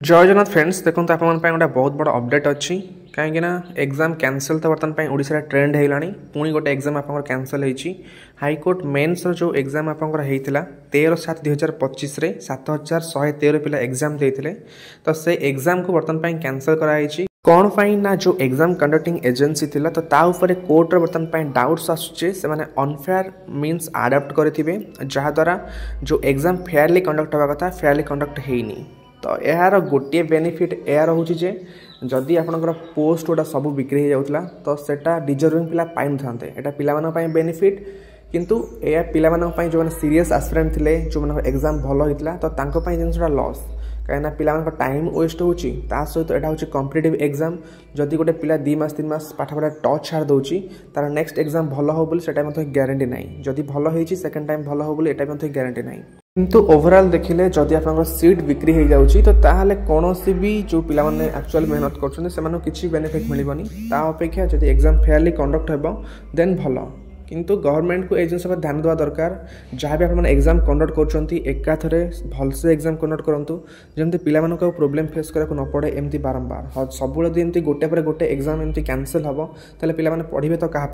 जय जगन्नाथ फ्रेंड्स देखो तो आप गोटे बहुत बड़ा अपडेट अच्छी कहीं एग्जाम कैंसल तो बर्तमान ओडिशा ट्रेंड है पुणी गोटे एग्जाम आप कैंसल होती हाईकोर्ट मेन्स जो एग्जाम आपंकर होता 13/7/2025 7113 पिला एग्जाम देते तो से एग्जाम को बर्तमान कैंसल कराई कौन पाई ना जो एग्जाम कंडक्टिंग एजेंसी थिला तो ताऊपर कोर्टर बर्तमान डाउट्स आसुचे से माने अनफेयर मीन्स आडाप्ट करेंगे जहाद्वारा जो एग्जाम फेयरली कंडक्ट होगा कथा फेयरली कंडक्ट होनी तो यार गोटे बेनिफिट या रोचे जे जदि आपंकर पोस्ट गोटा सब बिक्री हो जाऊला तो सेटा डिजर्विंग पिला पाई न था यहाँ पिला बेनिफिट किंतु या पिला जो सीरीयस एस्पिरेंट थे जो एग्जाम भल होता तो जिनसा लॉस कहीं पिला टाइम वेस्ट होची सहित यहाँ हूँ कॉम्पिटिटिव एग्जाम जदि गोटे पिला 2 मास 3 मास पाठ पढ़ा टच छाड़ दूसरी तार नेक्स्ट एग्जाम भल हो बोली ग्यारंटी ना जदि भल होती सेकेंड टाइम भल हो बोली ग्यारंटी ना किंतु ओवरऑल देखिले जदि आप सीट बिक्री हो जाऊँगी तो ताहले कौन भी जो पिला एक्चुअल मेहनत कर किसी बेनिफिट मिलबनी ता अपेक्षा जदि एग्जाम फेयरली कंडक्ट हो देन भल किंतु गवर्नमेंट को एजेंसी पर ध्यान देवा दरकार जहाँ भी आप एग्जाम कंडक्ट कर एकाथरे भलसे एग्जाम कंडक्ट करूँ जमी पिला प्रोब्लेम फेस करा न पड़े एमती बारंबार हाँ सब एमती गोटे पर गोटे एग्जाम एमती कैंसल हम ताले पिला पढ़े तो क्या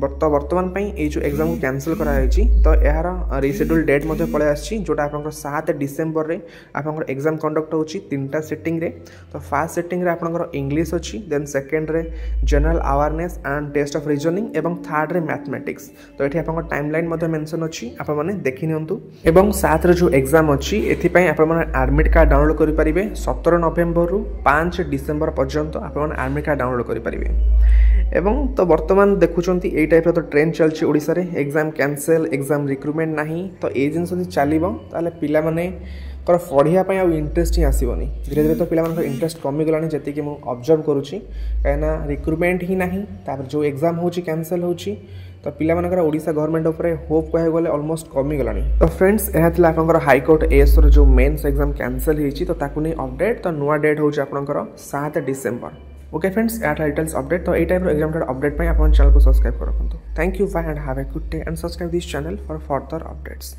बर्तमान ये जो एग्जाम को कैंसल कराई तो यार रिशेड्यूल डेट पलि आसी जोटा आप 7 डिसेम्बर में आप एग्जाम कंडक्ट हो 3टा सिटिंग रे तो फास्ट सिटिंग रे आप इंग्लिश अच्छी देन सेकेंड रे general awareness and test of reasoning एवं थर्ड रे मैथमेटिक्स तो ये आप टाइमलाइन मेंशन अच्छी आपने देखी नियंतु एवं 7 जो एग्जाम अच्छी एथिपाई आप एडमिट कार्ड डाउनलोड करेंगे 17 नवेम्बर रु 5 डिसेम्बर पर्यंत आप एडमिट कार्ड डाउनलोड करेंगे एवं तो बर्तमान देखुं ये टाइप तो ट्रेंड चलती ओडिशा रे एग्जाम कैंसल एग्जाम रिक्रुटमेंट नहीं तो ये जिन चलो ताले पिला माने पढ़ाई इंटरेस्ट ही आसबनी धीरे धीरे तो पिला इंटरेस्ट कमिगला जी मुझे ऑब्जर्व करुँची कहीं रिक्रुटमेंट ही ना जो एग्जाम हो कैंसल हो तो पिला ओडिशा गवर्नमेंट उपर होप कह गले ऑलमोस्ट कमिगला तो फ्रेंड्स यह आप हाईकोर्ट एएस जो मेन्स एग्जाम कैंसल होती तो नहीं अपडेट तो नुआ डेट हूँ आपंकर 7 डिसेम्बर ओके फ्रेंड्स यहाँ डिटेल्स अपडेट तो यही टाइप एग्जाम अपडेट आप चैनल को सब्सक्राइब कर रखु thank you bye and have a good day and subscribe this channel for further updates.